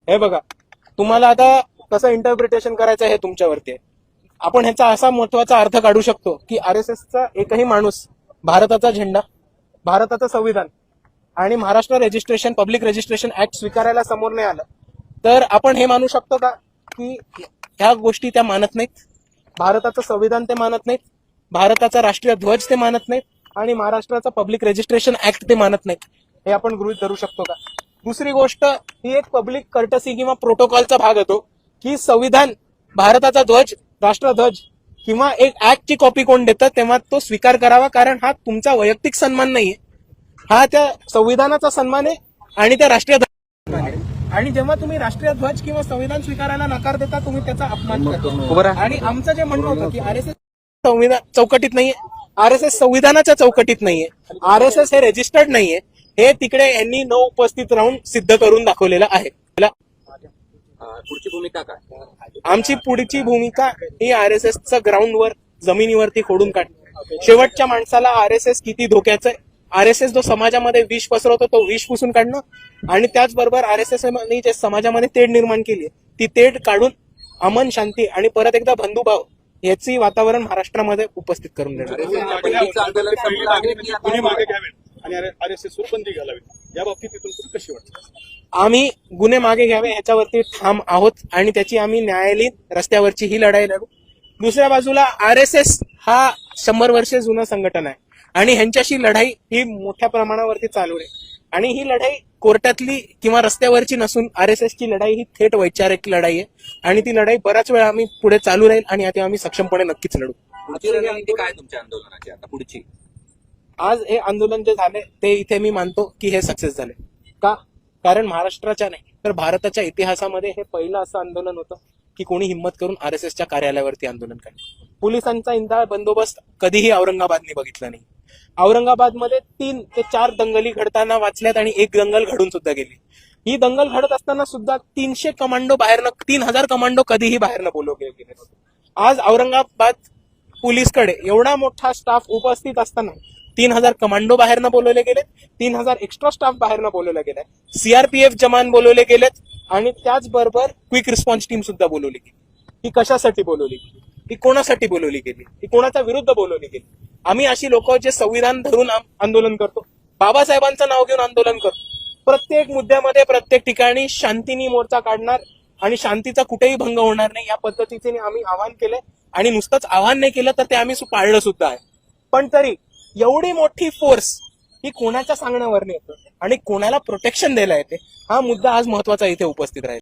हे बघा, तुम्हाला आता कसं इंटरप्रिटेशन करायचं हे तुमच्यावरती आहे. आपण ह्याचा असा महत्वाचा अर्थ काढू शकतो की आरएसएसचा एकही माणूस भारताचा झेंडा, भारताचं संविधान आणि Maharashtra registration public registration act स्वीकारायला समोर नाही आलं तर आपण हे मानू शकतो का की ह्या गोष्टी त्या मानत नाहीत, भारताचं संविधान ते मानत नाहीत, भारताचा राष्ट्रीय ध्वज ते मानत नाहीत आणि महाराष्ट्राचा पब्लिक रजिस्ट्रेशन ऍक्ट ते मानत नाहीत, हे आपण गृहीत धरू शकतो का? दुसरी गोष्ट ही एक पब्लिक कर्टसी किंवा प्रोटोकॉलचा भाग होतो की संविधान, भारताचा ध्वज, राष्ट्रध्वज किंवा एक ऍक्टची कॉपी कोण देतं तेव्हा तो स्वीकार करावा, कारण हा तुमचा वैयक्तिक सन्मान नाहीये, हा त्या संविधानाचा सन्मान आहे आणि त्या राष्ट्रीय ध्वजाचा सन्मान आहे. आणि जेव्हा तुम्ही राष्ट्रीय ध्वज किंवा संविधान स्वीकारायला नकार देता तुम्ही त्याचा अपमान करता. आणि आमचं जे म्हणणं होतं की आरएसएस संविधान चौकटीत नाहीये, आरएसएस संविधानाच्या चौकटीत नाहीये, आरएसएस हे रजिस्टर्ड नाहीये, हे तिकडे यांनी न उपस्थित राहून सिद्ध करून दाखवलेलं आहे. पुढची भूमिका काय? आमची पुढची भूमिका ही आरएसएसचं ग्राउंडवर जमिनीवरती खोडून काढणं. शेवटच्या माणसाला आरएसएस किती धोक्याचं आहे, आरएसएस जो समाजामध्ये विष पसरवतो तो विष पुसून काढणं आणि त्याचबरोबर आरएसएस जे समाजामध्ये तेढ निर्माण केली ती तेढ काढून अमन, शांती आणि परत एकदा बंधुभाव याची वातावरण महाराष्ट्रामध्ये उपस्थित करून देणार. पहिलीचं आंदोलन संपलं आहे की गुन्हे मागे घ्यावेत आणि आरएसएस वर बंदी घालावी, या बाबतीत इथून पुढे कशी वाटतं? आम्ही गुन्हे मागे घ्यावे ह्याच्यावरती ठाम आहोत आणि त्याची आम्ही न्यायालयीन रस्त्यावरची ही लढाई लढू. दुसऱ्या बाजूला आरएसएस हा 100 वर्षे जुनं संघटन आहे आणि ह्यांच्याशी लढाई ही मोठ्या प्रमाणावरती चालू आहे आणि ही लढाई कोर्टातली किंवा रस्त्यावरची नसून आरएसएसची लढाई ही थेट वैचारिक लढाई आहे आणि ती लढाई बराच वेळा आम्ही पुढे चालू राहील आणि आता आम्ही सक्षमपणे नक्कीच लढू. पुढची रणनीती काय तुमच्या आंदोलनाची आता पुढची? आज हे आंदोलन जे झाले ते इथे मी मानतो की हे सक्सेस झाले. का? कारण महाराष्ट्राच्या नाही तर भारताच्या इतिहासामध्ये हे पहिलं असं आंदोलन होतं की कोणी हिंमत करून आरएसएसच्या कार्यालयावरती आंदोलन काढलं. पोलिसांचा इंदा बंदोबस्त कधीही औरंगाबादने बघितला नाही. औरंगाबादमध्ये 3 ते 4 दंगली घडताना वाचल्यात आणि एक दंगल घडून सुद्धा गेली. ही दंगल घडत असताना सुद्धा 300 कमांडो बाहेरनं, 3000 कमांडो कधीही बाहेरनं बोलवले गेले नव्हते. आज औरंगाबाद पोलीसकडे एवढा मोठा स्टाफ उपस्थित असताना 3000 कमांडो बाहेरनं बोलवले गेलेत, 3000 एक्स्ट्रा स्टाफ बाहेरनं बोलवला गेलाय, सीआरपीएफ जवान बोलवले गेलेत आणि त्याचबरोबर क्विक रिस्पॉन्स टीम सुद्धा बोलवली गेली. ही कशासाठी बोलवली गेली, ही कोणासाठी बोलवली गेली, ही कोणाच्या विरुद्ध बोलवली गेली? आम्ही अशी लोक जे संविधान धरून आंदोलन करतो, बाबासाहेबांचं नाव घेऊन आंदोलन करतो, प्रत्येक मुद्द्यामध्ये प्रत्येक ठिकाणी शांतीने मोर्चा काढणार आणि शांतीचा कुठेही भंग होणार नाही या पद्धतीने आम्ही आवाहन केलंय आणि नुसतंच आवाहन नाही केलं तर ते आम्ही पाळलं सुद्धा आहे. पण तरी एवढी मोठी फोर्स ही कोणाच्या सांगण्यावर येतं आणि कोणाला प्रोटेक्शन द्यायला येते, हा मुद्दा आज महत्वाचा इथे उपस्थित राहील.